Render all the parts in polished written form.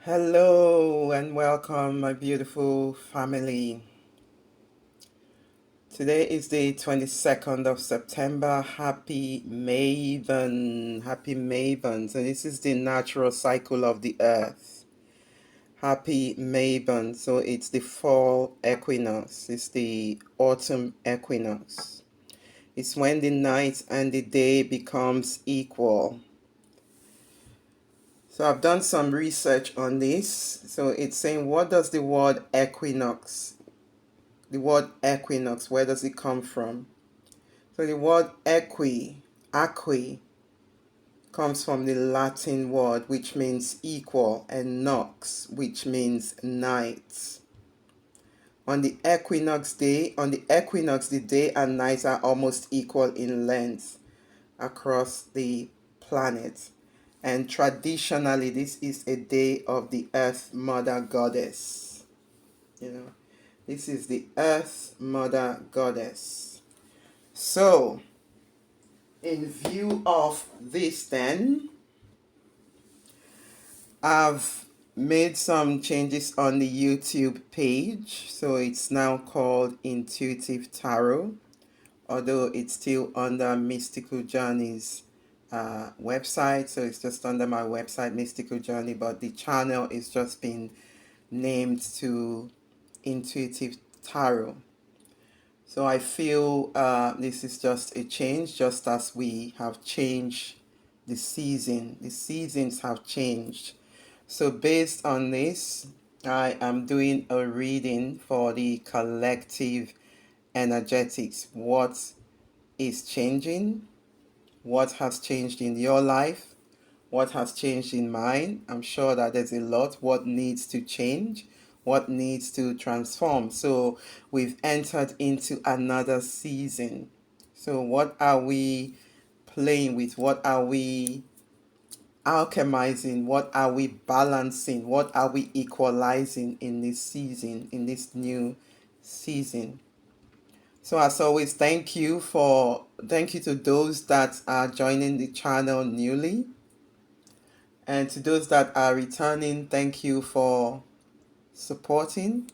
Hello and welcome, my beautiful family. Today is the 22nd of September. Happy Maven. Happy Maven. So, this is the natural cycle of the earth. Happy Maven. So, it's the fall equinox, it's the autumn equinox. It's when the night and the day becomes equal. So I've done some research on this. So it's saying, what does the word equinox, where does it come from? So the word aqui, comes from the Latin word which means equal, and nox, which means night. On the equinox, the day and night are almost equal in length across the planet. And traditionally, this is a day of the Earth Mother Goddess. You know, this is the Earth Mother Goddess. So, in view of this, then, I've made some changes on the YouTube page. So, it's now called Intuitive Tarot, although it's still under Mystical Journeys website. So it's just under my website, Mystical Journey, but the channel is just been named to Intuitive Tarot. So I feel this is just a change, just as we have changed the season. The seasons have changed. So based on this, I am doing a reading for the collective energetics. What is changing? What has changed in your life? What has changed in mine? I'm sure that there's a lot. What needs to change? What needs to transform? So we've entered into another season. So what are we playing with? What are we alchemizing? What are we balancing? What are we equalizing in this season, in this new season? So as always, thank you to those that are joining the channel newly. And to those that are returning, thank you for supporting.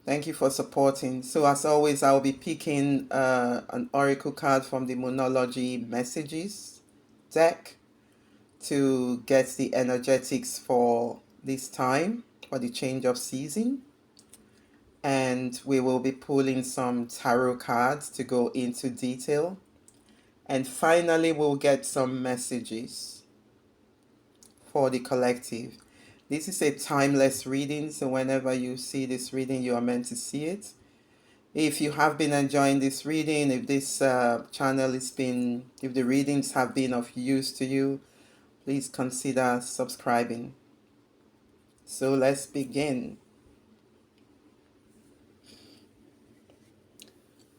Thank you for supporting. So as always, I'll be picking an oracle card from the Moonology Messages deck to get the energetics for this time, for the change of season. And we will be pulling some tarot cards to go into detail. And finally, we'll get some messages for the collective. This is a timeless reading, so whenever you see this reading, you are meant to see it. If you have been enjoying this reading, if this channel if the readings have been of use to you, please consider subscribing. So let's begin.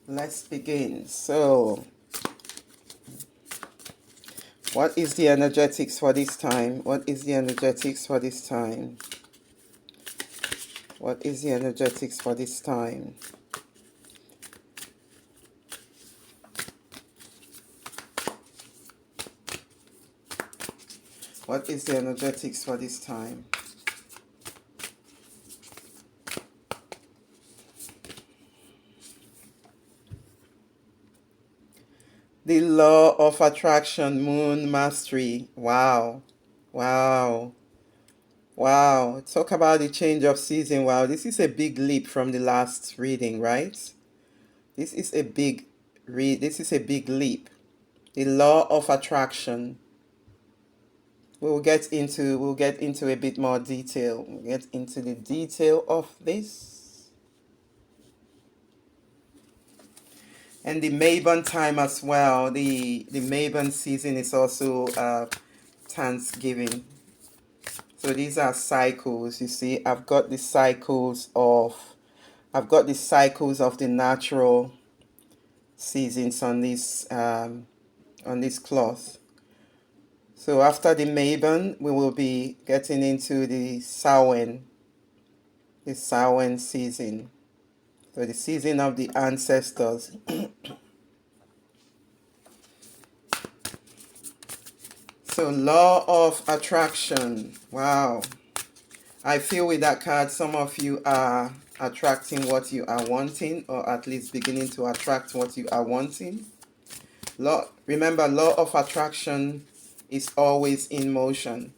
Let's begin. So, what is the energetics for this time? What is the energetics for this time? What is the energetics for this time? What is the energetics for this time? The law of attraction, moon mastery. Wow. Wow. Wow. Talk about the change of season. Wow. This is a big leap from the last reading, right? This is a big leap. The law of attraction. We'll get into a bit more detail. We'll get into the detail of this. And the Mabon time as well. The Mabon season is also Thanksgiving. So these are cycles. You see, I've got the cycles of the natural seasons on this cloth. So after the Mabon, we will be getting into the Samhain season. So the season of the ancestors. So law of attraction. Wow. I feel with that card, some of you are attracting what you are wanting, or at least beginning to attract what you are wanting. Remember, law of attraction is always in motion.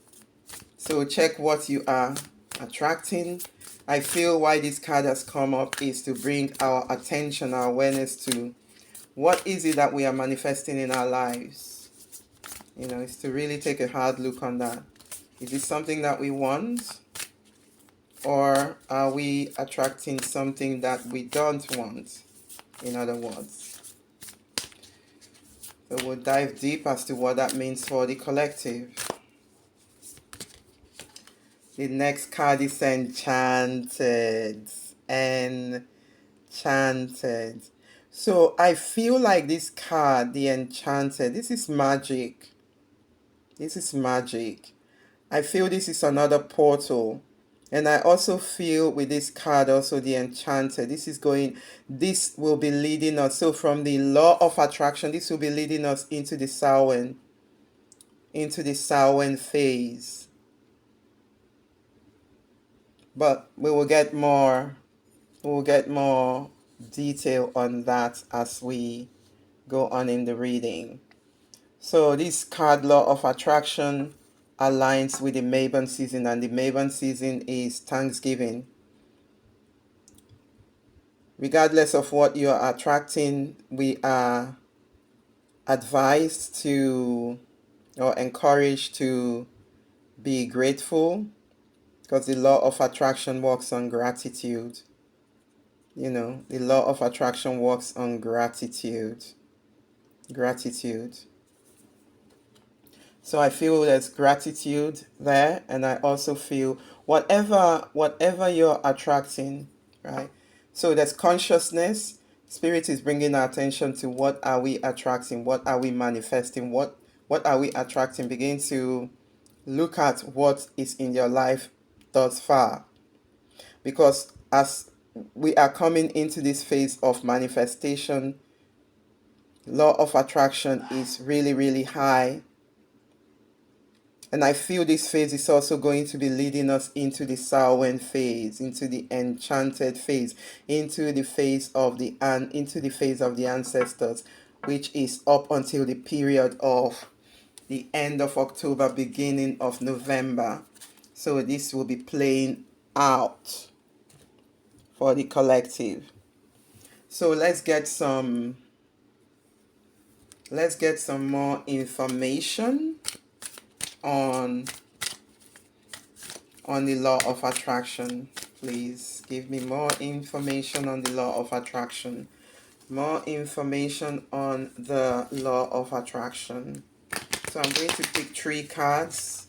So check what you are attracting. I feel why this card has come up is to bring our attention, our awareness to what is it that we are manifesting in our lives. It's to really take a hard look on that. Is it something that we want? Or are we attracting something that we don't want, in other words? So we'll dive deep as to what that means for the collective. The next card is Enchanted. Enchanted. So I feel like this card, the Enchanted, this is magic. This is magic. I feel this is another portal. And I also feel with this card also the Enchanted. This will be leading us. So from the law of attraction, this will be leading us into the Samhain phase. But we'll get more detail on that as we go on in the reading. So this card, law of attraction, aligns with the Mabon season, and the Mabon season is Thanksgiving. Regardless of what you're attracting, we are advised to or encouraged to be grateful, because the law of attraction works on gratitude. The law of attraction works on gratitude. So I feel there's gratitude there, and I also feel whatever you're attracting, right? So there's consciousness. Spirit is bringing our attention to what are we attracting, what are we manifesting, what are we attracting. Begin to look at what is in your life thus far, because as we are coming into this phase of manifestation, law of attraction is really, really high. And I feel this phase is also going to be leading us into the Samhain phase, into the Enchanted phase, into the phase of the ancestors, which is up until the period of the end of October, beginning of November. So this will be playing out for the collective. So let's get some more information on the law of attraction. Please give me more information on the law of attraction. More information on the law of attraction. So I'm going to pick 3 cards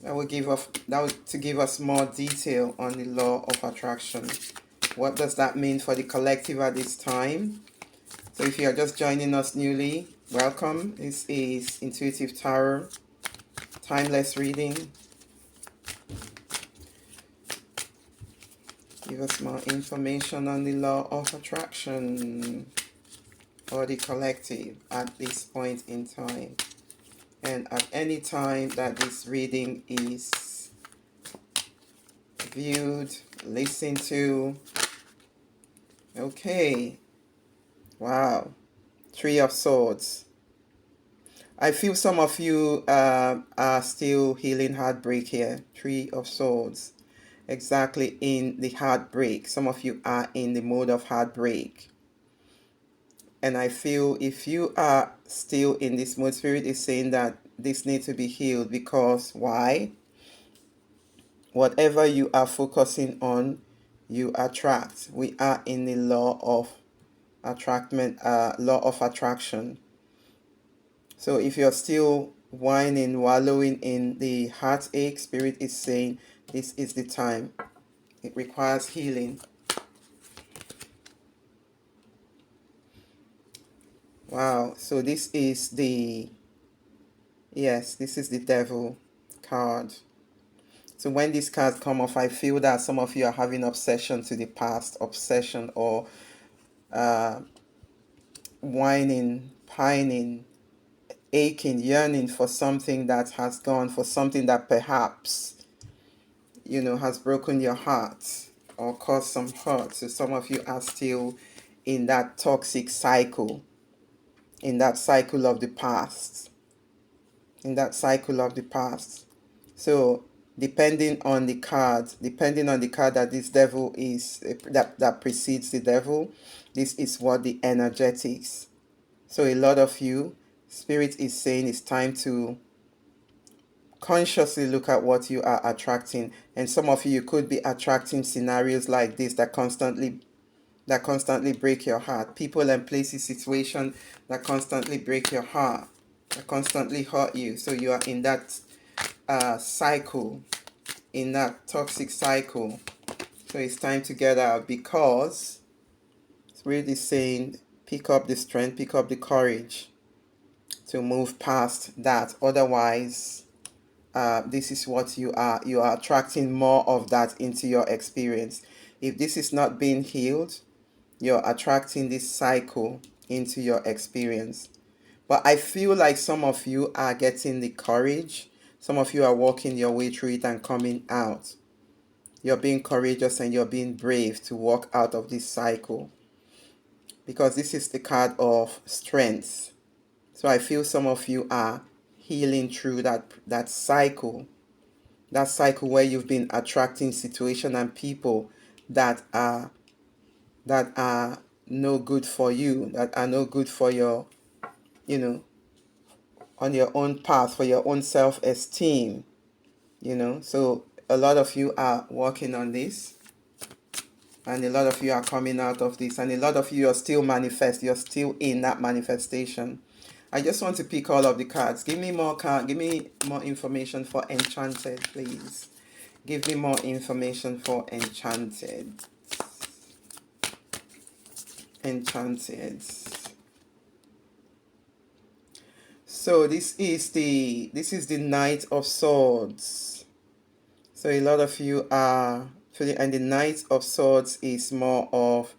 that will give us more detail on the law of attraction. What does that mean for the collective at this time? So if you are just joining us newly, welcome. This is Intuitive Tarot, timeless reading. Give us more information on the law of attraction for the collective at this point in time, and at any time that this reading is viewed, listened to. Okay. Wow. 3 of Swords. I feel some of you are still healing heartbreak here. 3 of Swords. Exactly, in the heartbreak. Some of you are in the mode of heartbreak. And I feel if you are still in this mode, Spirit is saying that this needs to be healed, because why? Whatever you are focusing on, you attract. We are in the law of attraction. So if you're still whining, wallowing in the heartache, Spirit is saying this is the time. It requires healing. Wow. So this is the Devil card. So when these cards come off, I feel that some of you are having obsession to the past, obsession, or whining, pining, aching, yearning for something that has gone, for something that perhaps, has broken your heart or caused some hurt. So some of you are still in that toxic cycle, in that cycle of the past, in that cycle of the past. So depending on the card that this devil is, that precedes the devil, this is what the energetics. So a lot of you, Spirit is saying it's time to consciously look at what you are attracting. And some of you could be attracting scenarios like this that constantly break your heart. People and places, situation that constantly break your heart, that constantly hurt you. So you are in that cycle, in that toxic cycle. So it's time to get out, because it's really saying pick up the strength, pick up the courage to move past that. Otherwise, this is what you are attracting more of that into your experience. If this is not being healed, you're attracting this cycle into your experience. But I feel like some of you are getting the courage. Some of you are walking your way through it and coming out. You're being courageous and you're being brave to walk out of this cycle, because this is the card of strength. So I feel some of you are healing through that cycle, where you've been attracting situation and people that are no good for you, that are no good for your, on your own path, for your own self-esteem. So a lot of you are working on this, and a lot of you are coming out of this, and a lot of you are still you're still in that manifestation. I just want to pick all of the cards. Give me more information for Enchanted, please. Give me more information for Enchanted. Enchanted. So this is the Knight of Swords. So a lot of you are feeling, and the Knight of Swords is more of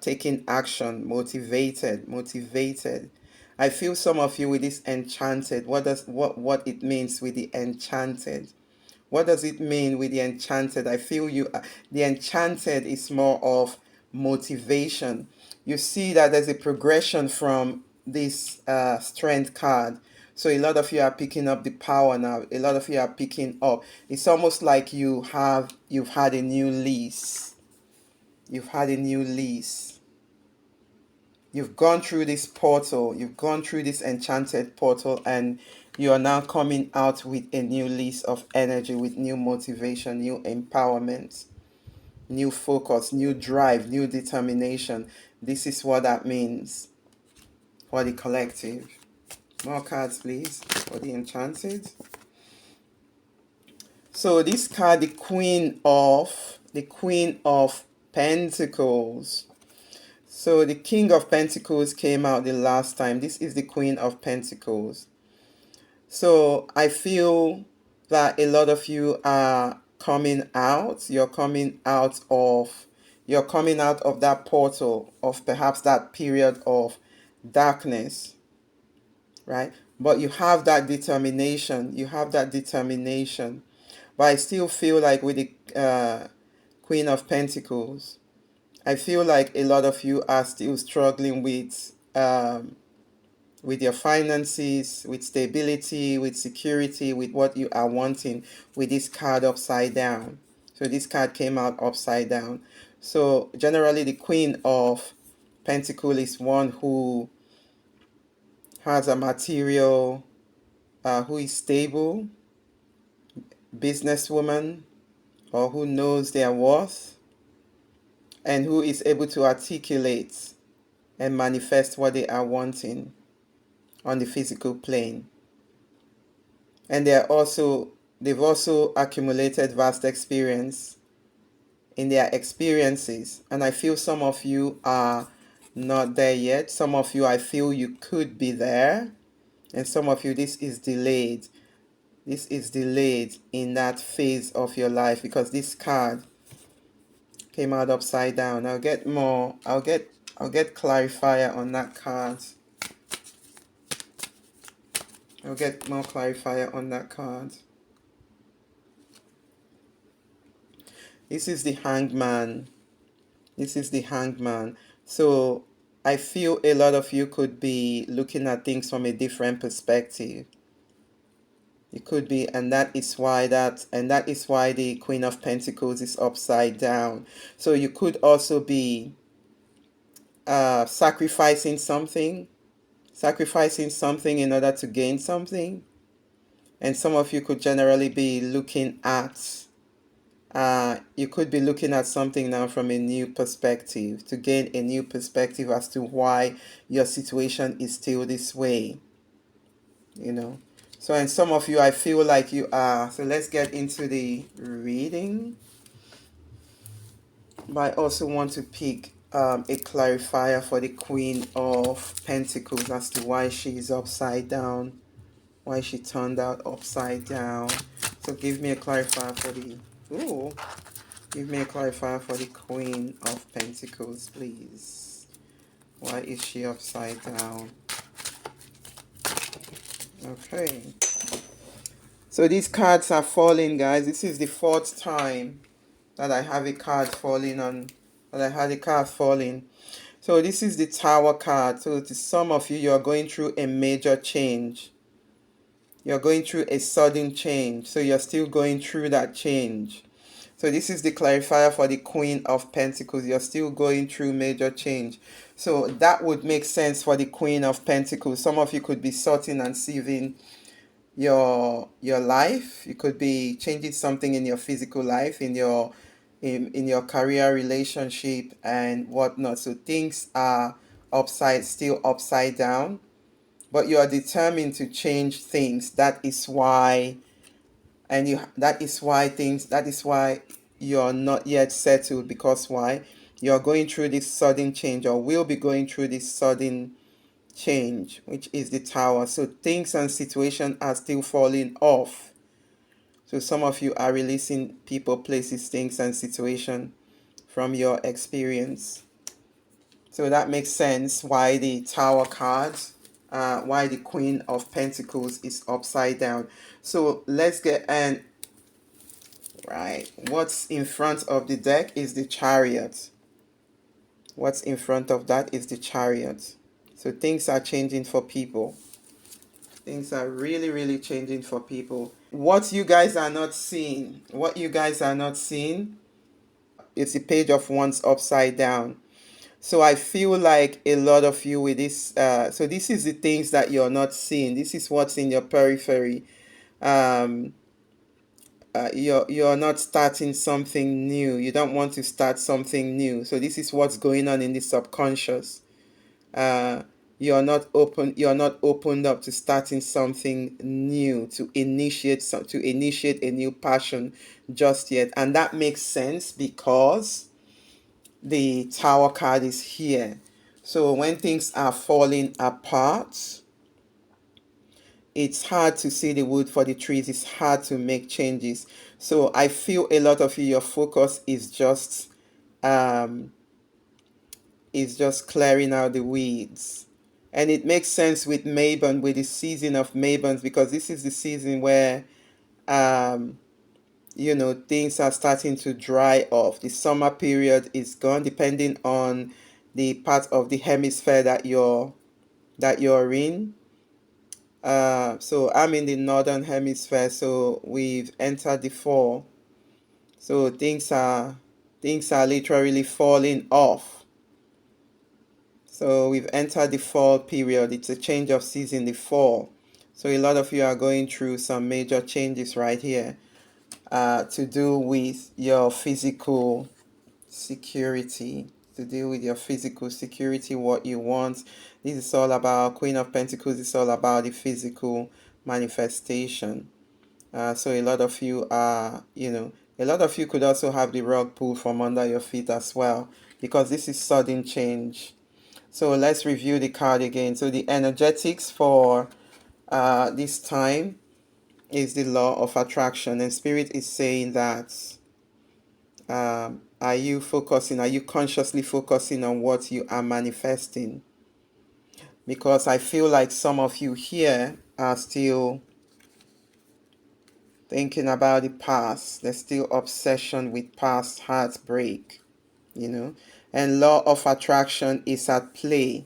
taking action, motivated. I feel some of you with this Enchanted. What it means with the Enchanted? What does it mean with the Enchanted? I feel the Enchanted is more of motivation. You see that there's a progression from this strength card. So a lot of you are picking up the power now. A lot of you are picking up. It's almost like you've had a new lease. You've had a new lease. You've gone through this portal. You've gone through this enchanted portal, and you are now coming out with a new lease of energy, with new motivation, new empowerment, new focus, new drive, new determination. This is what that means for the collective. More cards, please, for the Enchanted. So this card, the Queen of Pentacles. So the King of Pentacles came out the last time. This is the Queen of Pentacles. So I feel that a lot of you are coming out. You're coming out of that portal of perhaps that period of darkness, right? But you have that determination. But I still feel like with the Queen of Pentacles, I feel like a lot of you are still struggling with your finances, with stability, with security, with what you are wanting, with this card upside down. So this card came out upside down. So generally the Queen of Pentacles is one who has a material, who is stable, businesswoman, or who knows their worth, and who is able to articulate and manifest what they are wanting on the physical plane. And they've also accumulated vast experience in their experiences. And I feel some of you are not there yet. Some of you, I feel you could be there. And some of you, this is delayed. This is delayed in that phase of your life, because this card came out upside down. I'll get clarifier on that card. I'll get more clarifier on that card. This is the Hangman. This is the Hangman. So I feel a lot of you could be looking at things from a different perspective. It could be, and that is why the Queen of Pentacles is upside down. So you could also be sacrificing something in order to gain something. And some of you could generally be looking at you could be looking at something now from a new perspective, to gain a new perspective as to why your situation is still this way, you know. So, and some of you, I feel like you are. So let's get into the reading. But I also want to pick a clarifier for the Queen of Pentacles as to why she is upside down, why she turned out upside down. So give me a clarifier for the... Ooh. Give me a clarifier for the Queen of Pentacles, please. Why is she upside down? Okay. So these cards are falling, guys. This is the fourth time that I have a card falling on, that I had a card falling. So this is the Tower card. So to some of you, you're going through a major change. You're going through a sudden change. So you're still going through that change. So this is the clarifier for the Queen of Pentacles. You're still going through major change. So that would make sense for the Queen of Pentacles. Some of you could be sorting and sieving your life. You could be changing something in your physical life, in your career, relationship, and whatnot. So things are still upside down, but you are determined to change things. That is why you're not yet settled, because why? You're going through this sudden change, or will be going through this sudden change, which is the Tower. So things and situation are still falling off. So some of you are releasing people, places, things, and situation from your experience. So that makes sense why the Tower card, why the Queen of Pentacles is upside down. So let's get, and right, what's in front of the deck is the Chariot. What's in front of that is the Chariot. So things are changing for people. Things are really, really changing for people. What you guys are not seeing, is the Page of Wands upside down. So I feel like a lot of you with this, so this is the things that you're not seeing. This is what's in your periphery. You're not starting something new. You don't want to start something new. So this is what's going on in the subconscious. Uh, you're not opened up to starting something new, to initiate a new passion just yet. And that makes sense because the Tower card is here. So when things are falling apart, it's hard to see the wood for the trees. It's hard to make changes. So I feel a lot of you, your focus is just clearing out the weeds. And it makes sense with Mabon, with the season of Mabons, because this is the season where things are starting to dry off. The summer period is gone, depending on the part of the hemisphere that you're in. So I'm in the northern hemisphere, so we've entered the fall. So things are literally falling off. So we've entered the fall period. It's a change of season, the fall. So a lot of you are going through some major changes right here, to do with your physical security, what you want. This is all about Queen of Pentacles. It's all about the physical manifestation. So a lot of you could also have the rug pulled from under your feet as well, because this is sudden change. So let's review the card again. So the energetics for this time is the law of attraction, and Spirit is saying that are you consciously focusing on what you are manifesting? Because I feel like some of you here, are still thinking about the past. There's still obsession with past heartbreak, and law of attraction is at play.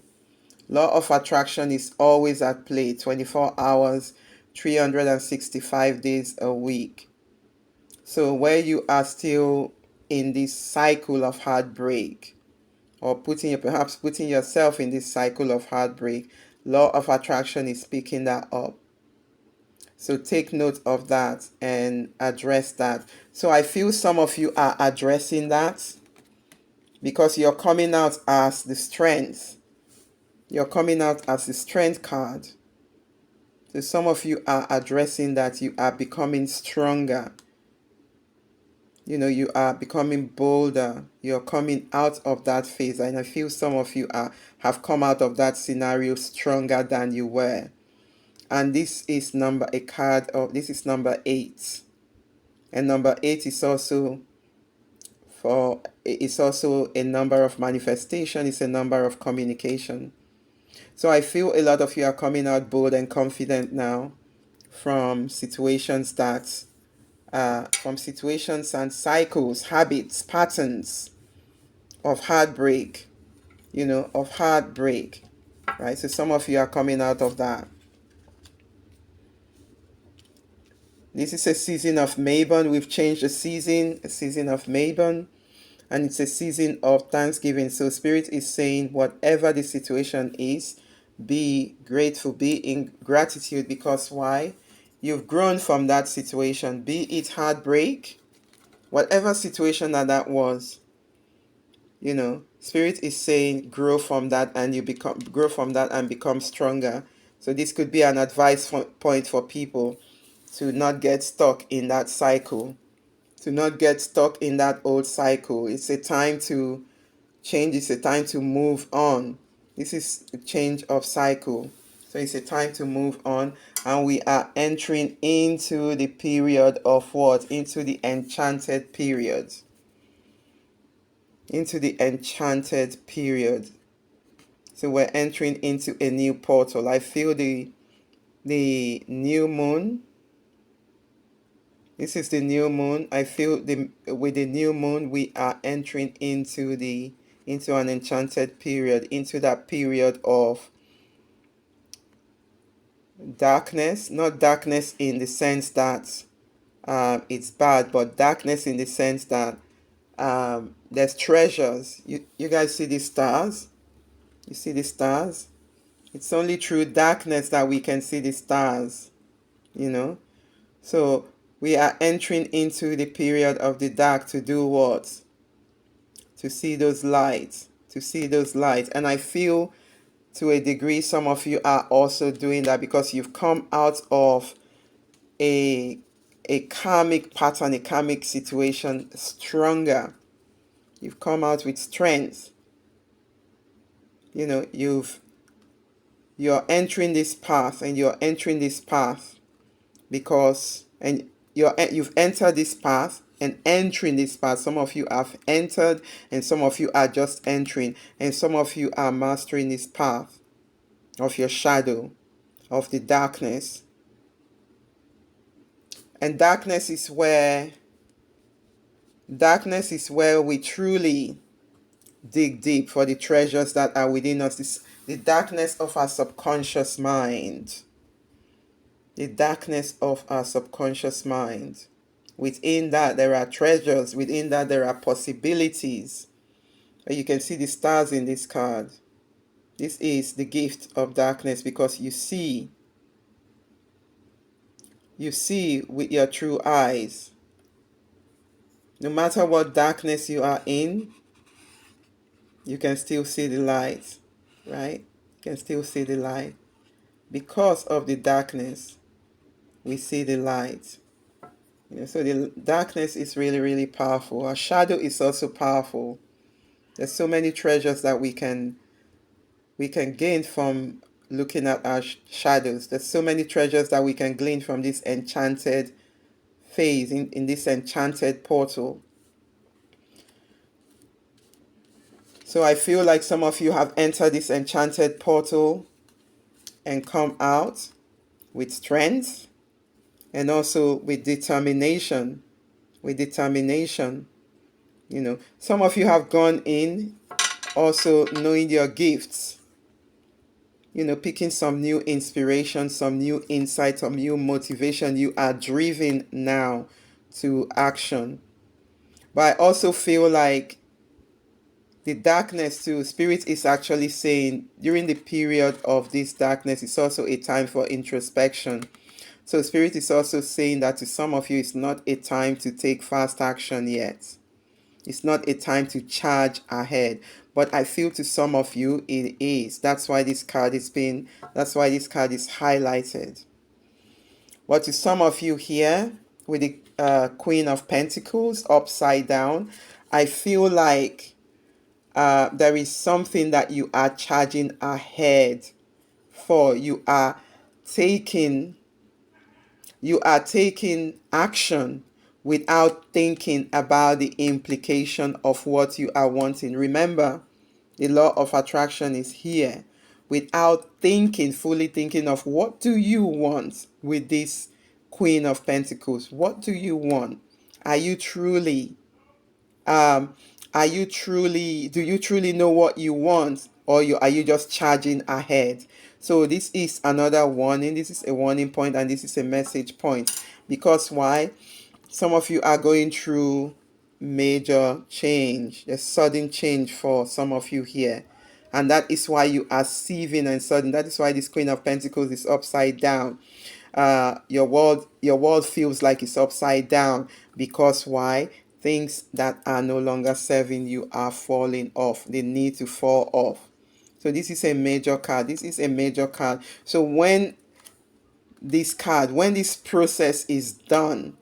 Law of attraction is always at play 24 hours, 365 days a week. So where you are still in this cycle of heartbreak, or perhaps putting yourself in this cycle of heartbreak, law of attraction is picking that up. So take note of that and address that. So I feel some of you are addressing that because you're coming out as the strength. You're coming out as the strength card. So some of you are addressing that. You are becoming stronger. You are becoming bolder. You're coming out of that phase. And I feel some of you have come out of that scenario stronger than you were. And this is number 8. And number 8 is also a number of manifestation. It's a number of communication. So I feel a lot of you are coming out bold and confident now from situations and cycles, habits, patterns of heartbreak, right? So some of you are coming out of that. This is a season of Mabon. We've changed the season, a season of Mabon, and it's a season of Thanksgiving. So Spirit is saying, whatever the situation is, be grateful, be in gratitude, because why? You've grown from that situation, be it heartbreak, whatever situation that was. Spirit is saying grow from that and become stronger. So this could be an advice point for people to not get stuck in that cycle, to not get stuck in that old cycle. It's a time to change. It's a time to move on. This is a change of cycle. So it's a time to move on, and we are entering into the period of what? Into the enchanted period. Into the enchanted period. So we're entering into a new portal. I feel the new moon. This is the new moon. I feel with the new moon we are entering into an enchanted period, into that period of darkness. Not darkness in the sense that it's bad, but darkness in the sense that there's treasures. You guys see the stars? You see the stars? It's only through darkness that we can see the stars, So we are entering into the period of the dark to do what? To see those lights. To see those lights. And I feel to a degree some of you are also doing that because you've come out of a karmic pattern, a karmic situation stronger. You've come out with strength. You're entering this path, and you're entering this path because you've entered this path and entering this path. Some of you have entered and some of you are just entering, and some of you are mastering this path of your shadow, of the darkness. And darkness is where we truly dig deep for the treasures that are within us. This, the darkness of our subconscious mind. The darkness of our subconscious mind. Within that there are treasures. Within that there are possibilities. And you can see the stars in this card. This is the gift of darkness because you see with your true eyes. No matter what darkness you are in, you can still see the light, right? You can still see the light. Because of the darkness, we see the light. So the darkness is really, really powerful. Our shadow is also powerful. There's so many treasures that we can gain from looking at our shadows. There's so many treasures that we can glean from this enchanted phase, in this enchanted portal. So I feel like some of you have entered this enchanted portal and come out. with strength, and also with determination. With determination. Some of you have gone in also knowing your gifts, picking some new inspiration, some new insight, some new motivation. You are driven now to action. But I also feel like the darkness too, Spirit is actually saying during the period of this darkness, it's also a time for introspection. So Spirit is also saying that to some of you, it's not a time to take fast action yet. It's not a time to charge ahead. But I feel to some of you it is. That's why this card is highlighted. But to some of you here with the Queen of Pentacles upside down, I feel like there is something that you are charging ahead for. You are taking action without thinking about the implication of what you are wanting. Remember, the law of attraction is here. Without fully thinking of what do you want with this Queen of Pentacles? What do you want? Are you truly um do you truly know what you want, or are you just charging ahead? So this is another warning. This is a warning point, and this is a message point. Because why? Some of you are going through major change, a sudden change for some of you here. And that is why you are seething and sudden. That is why this Queen of Pentacles is upside down. Your world feels like it's upside down. Because why? Things that are no longer serving you are falling off. They need to fall off. So this is a major card. So when this process is done,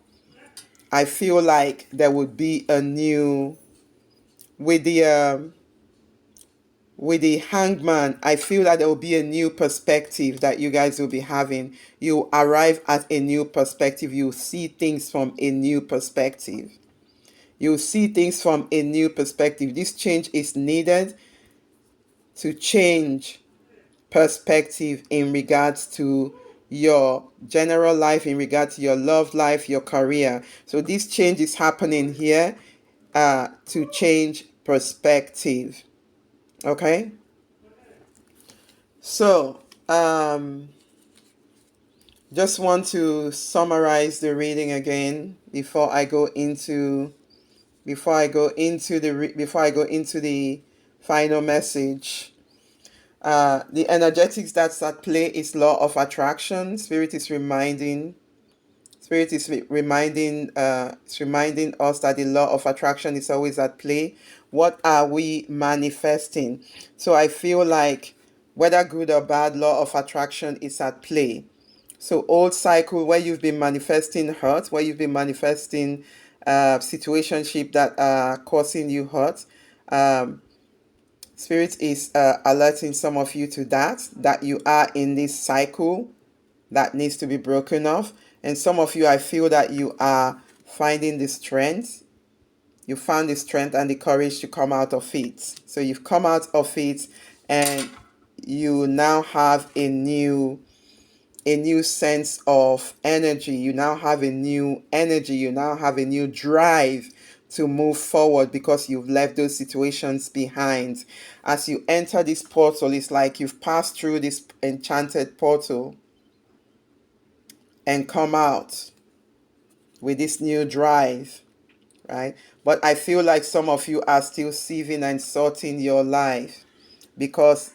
I feel like there would be a new, with the Hangman, I feel that there will be a new perspective that you guys will be having. You arrive at a new perspective. You see things from a new perspective. This change is needed to change perspective in regards to your general life, in regards to your love life, your career. So this change is happening here to change perspective. Okay? So, just want to summarize the reading again before I go into the final message. The energetics that's at play is law of attraction. Spirit is reminding us that the law of attraction is always at play. What are we manifesting? So I feel like whether good or bad, law of attraction is at play. So old cycle where you've been manifesting hurt, where you've been manifesting situationship that are causing you hurt. Spirit is alerting some of you to that you are in this cycle that needs to be broken off. And some of you, I feel that you are finding the strength. You found the strength and the courage to come out of it. So you've come out of it, and you now have a new sense of energy. You now have a new energy. You now have a new drive to move forward because you've left those situations behind. As you enter this portal, it's like you've passed through this enchanted portal and come out with this new drive, right? But I feel like some of you are still sieving and sorting your life because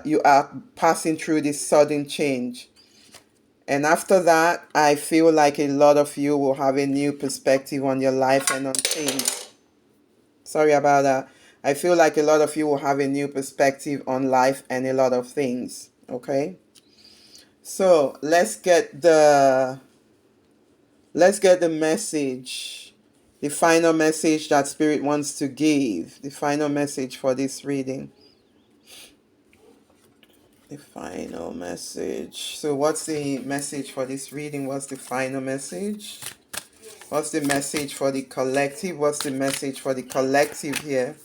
you are passing through this sudden change. And after that, I feel like a lot of you will have a new perspective on your life and on things. Sorry about that. I feel like a lot of you will have a new perspective on life and a lot of things. Okay? So let's get the message, the final message that Spirit wants to give, the final message for this reading. The final message. So what's the message for this reading? What's the final message? What's the message for the collective? What's the message for the collective here?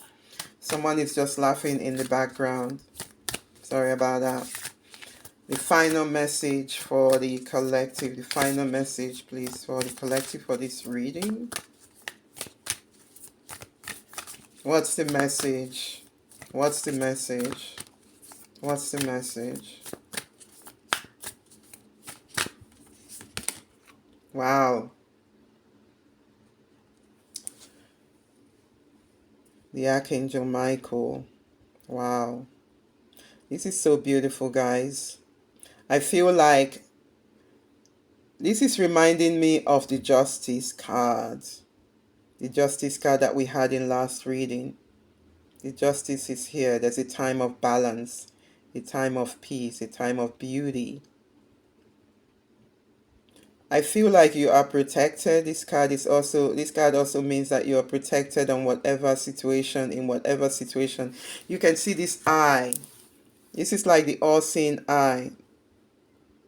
Someone is just laughing in the background. Sorry about that. The final message for the collective. The final message, please, for the collective for this reading. What's the message? What's the message? What's the message? Wow. The Archangel Michael. Wow. This is so beautiful, guys. I feel like this is reminding me of the Justice card. The Justice card that we had in last reading. The Justice is here. There's a time of balance, a time of peace, a time of beauty. I feel like you are protected. This card also means that you are protected on whatever situation, in whatever situation. You can see this eye. This is like the all-seeing eye.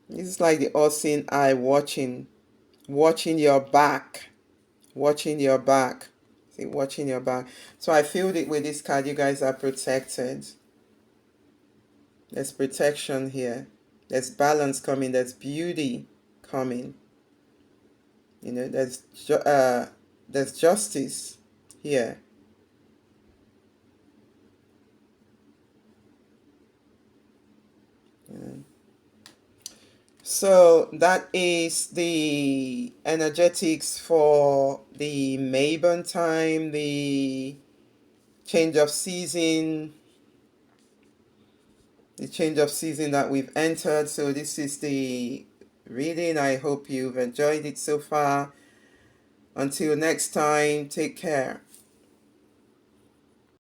This is like the all-seeing eye watching your back. Watching your back. See, watching your back. So I feel that with this card, you guys are protected. There's protection here. There's balance coming. There's beauty coming. You know, there's justice here. Yeah. So that is the energetics for the Mabon time, the change of season, that we've entered. So this is the reading. I hope you've enjoyed it so far. Until next time, take care.